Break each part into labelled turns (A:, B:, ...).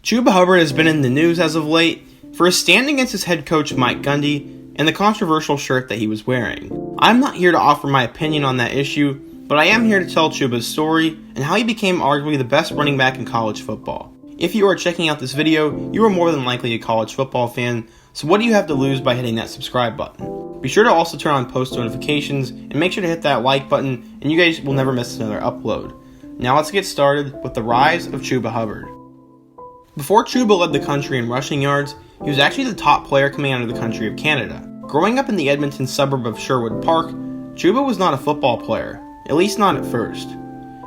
A: Chuba Hubbard has been in the news as of late for his stand against his head coach Mike Gundy and the controversial shirt that he was wearing. I'm not here to offer my opinion on that issue, but I am here to tell Chuba's story and how he became arguably the best running back in college football. If you are checking out this video, you are more than likely a college football fan, so what do you have to lose by hitting that subscribe button? Be sure to also turn on post notifications and make sure to hit that like button and you guys will never miss another upload. Now let's get started with the rise of Chuba Hubbard. Before Chuba led the country in rushing yards, he was actually the top player coming out of the country of Canada. Growing up in the Edmonton suburb of Sherwood Park, Chuba was not a football player, at least not at first.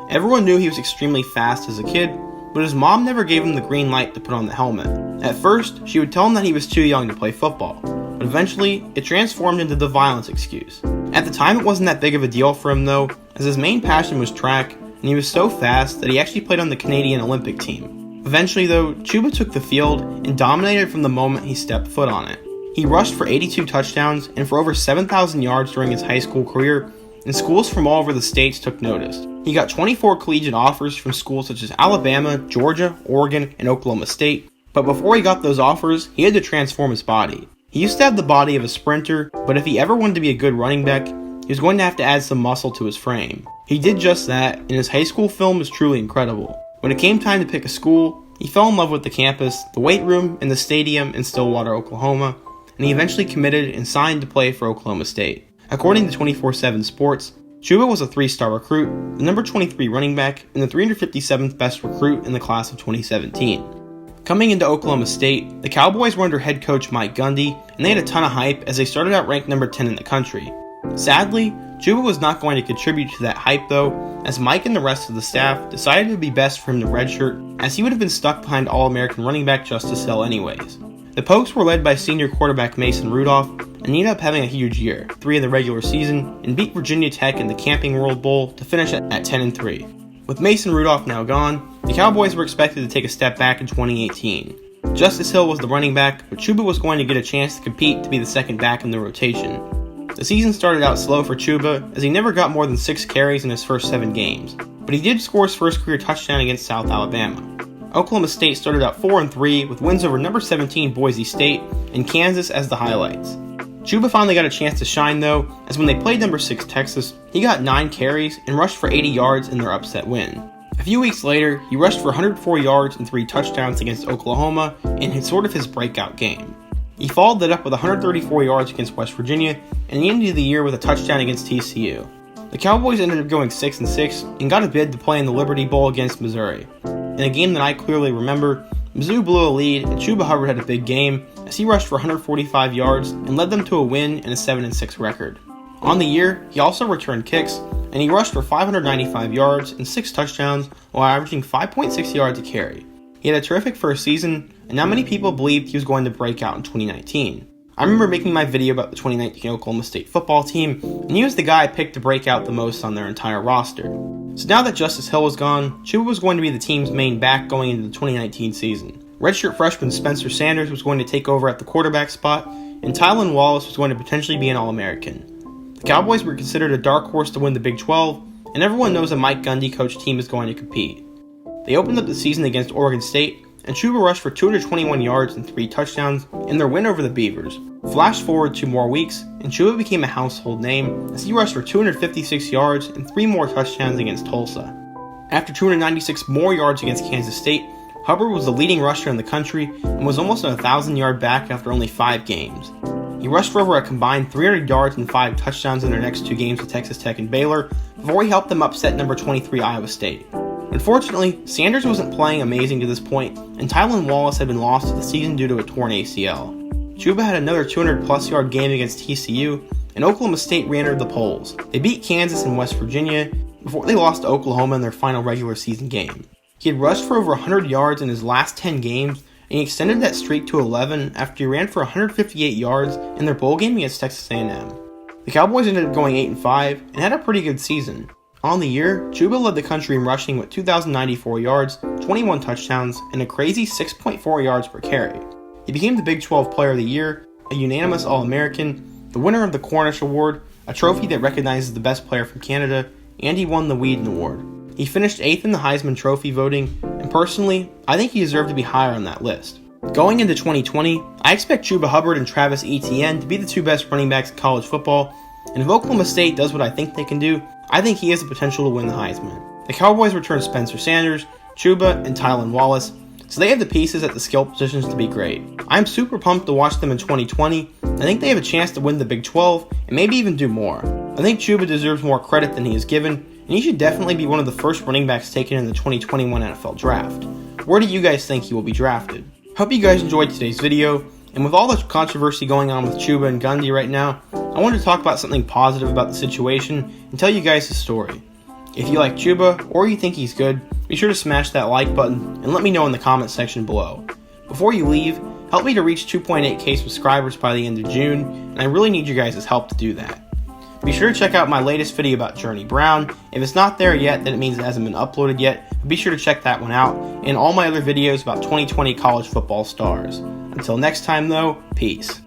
A: Everyone knew he was extremely fast as a kid, but his mom never gave him the green light to put on the helmet. At first, she would tell him that he was too young to play football, but eventually, it transformed into the violence excuse. At the time, it wasn't that big of a deal for him though, as his main passion was track, and he was so fast that he actually played on the Canadian Olympic team. Eventually though, Chuba took the field and dominated from the moment he stepped foot on it. He rushed for 82 touchdowns and for over 7,000 yards during his high school career, and schools from all over the states took notice. He got 24 collegiate offers from schools such as Alabama, Georgia, Oregon, and Oklahoma State, but before he got those offers, he had to transform his body. He used to have the body of a sprinter, but if he ever wanted to be a good running back, he was going to have to add some muscle to his frame. He did just that, and his high school film is truly incredible. When it came time to pick a school, he fell in love with the campus, the weight room, and the stadium in Stillwater, Oklahoma, and he eventually committed and signed to play for Oklahoma State. According to 24/7 Sports, Chuba was a 3-star recruit, the number 23 running back, and the 357th best recruit in the class of 2017. Coming into Oklahoma State, the Cowboys were under head coach Mike Gundy, and they had a ton of hype as they started out ranked number 10 in the country. Sadly, Chuba was not going to contribute to that hype though, as Mike and the rest of the staff decided it would be best for him to redshirt, as he would have been stuck behind All-American running back Justice Hill anyways. The Pokes were led by senior quarterback Mason Rudolph, and ended up having a huge year, 3 in the regular season, and beat Virginia Tech in the Camping World Bowl to finish at 10-3. With Mason Rudolph now gone, the Cowboys were expected to take a step back in 2018. Justice Hill was the running back, but Chuba was going to get a chance to compete to be the second back in the rotation. The season started out slow for Chuba, as he never got more than 6 carries in his first 7 games, but he did score his first career touchdown against South Alabama. Oklahoma State started out 4-3 with wins over number 17 Boise State and Kansas as the highlights. Chuba finally got a chance to shine though, as when they played number 6 Texas, he got 9 carries and rushed for 80 yards in their upset win. A few weeks later, he rushed for 104 yards and 3 touchdowns against Oklahoma in his breakout game. He followed that up with 134 yards against West Virginia, and he ended the year with a touchdown against TCU. The Cowboys ended up going 6-6 and got a bid to play in the Liberty Bowl against Missouri. In a game that I clearly remember, Mizzou blew a lead and Chuba Hubbard had a big game as he rushed for 145 yards and led them to a win and a 7-6 record. On the year, he also returned kicks, and he rushed for 595 yards and 6 touchdowns while averaging 5.6 yards a carry. He had a terrific first season, and not many people believed he was going to break out in 2019. I remember making my video about the 2019 Oklahoma State football team, and he was the guy I picked to break out the most on their entire roster. So now that Justice Hill was gone, Chuba was going to be the team's main back going into the 2019 season. Redshirt freshman Spencer Sanders was going to take over at the quarterback spot, and Tylan Wallace was going to potentially be an All-American. The Cowboys were considered a dark horse to win the Big 12, and everyone knows a Mike Gundy coached team is going to compete. They opened up the season against Oregon State, and Chuba rushed for 221 yards and 3 touchdowns in their win over the Beavers. Flash forward 2 more weeks, and Chuba became a household name as he rushed for 256 yards and 3 more touchdowns against Tulsa. After 296 more yards against Kansas State, Hubbard was the leading rusher in the country and was almost a 1,000-yard back after only 5 games. He rushed for over a combined 300 yards and 5 touchdowns in their next 2 games with Texas Tech and Baylor before he helped them upset number 23 Iowa State. Unfortunately, Sanders wasn't playing amazing to this point, and Tylan Wallace had been lost to the season due to a torn ACL. Chuba had another 200-plus yard game against TCU, and Oklahoma State re-entered the polls. They beat Kansas and West Virginia before they lost to Oklahoma in their final regular season game. He had rushed for over 100 yards in his last 10 games, and he extended that streak to 11 after he ran for 158 yards in their bowl game against Texas A&M. The Cowboys ended up going 8-5 and had a pretty good season. On the year, Chuba led the country in rushing with 2,094 yards, 21 touchdowns, and a crazy 6.4 yards per carry. He became the Big 12 Player of the Year, a unanimous All-American, the winner of the Cornish Award, a trophy that recognizes the best player from Canada, and he won the Whedon Award. He finished 8th in the Heisman Trophy voting and personally, I think he deserved to be higher on that list. Going into 2020, I expect Chuba Hubbard and Travis Etienne to be the two best running backs in college football, and if Oklahoma State does what I think they can do, I think he has the potential to win the Heisman. The Cowboys return Spencer Sanders, Chuba, and Tylan Wallace, so they have the pieces at the skill positions to be great. I'm super pumped to watch them in 2020. I think they have a chance to win the Big 12 and maybe even do more. I think Chuba deserves more credit than he is given, and he should definitely be one of the first running backs taken in the 2021 NFL Draft. Where do you guys think he will be drafted? Hope you guys enjoyed today's video, and with all the controversy going on with Chuba and Gundy right now, I wanted to talk about something positive about the situation and tell you guys the story. If you like Chuba, or you think he's good, be sure to smash that like button and let me know in the comment section below. Before you leave, help me to reach 2.8k subscribers by the end of June, and I really need you guys' help to do that. Be sure to check out my latest video about Journey Brown. If it's not there yet, then it means it hasn't been uploaded yet, but be sure to check that one out, and all my other videos about 2020 college football stars. Until next time though, peace.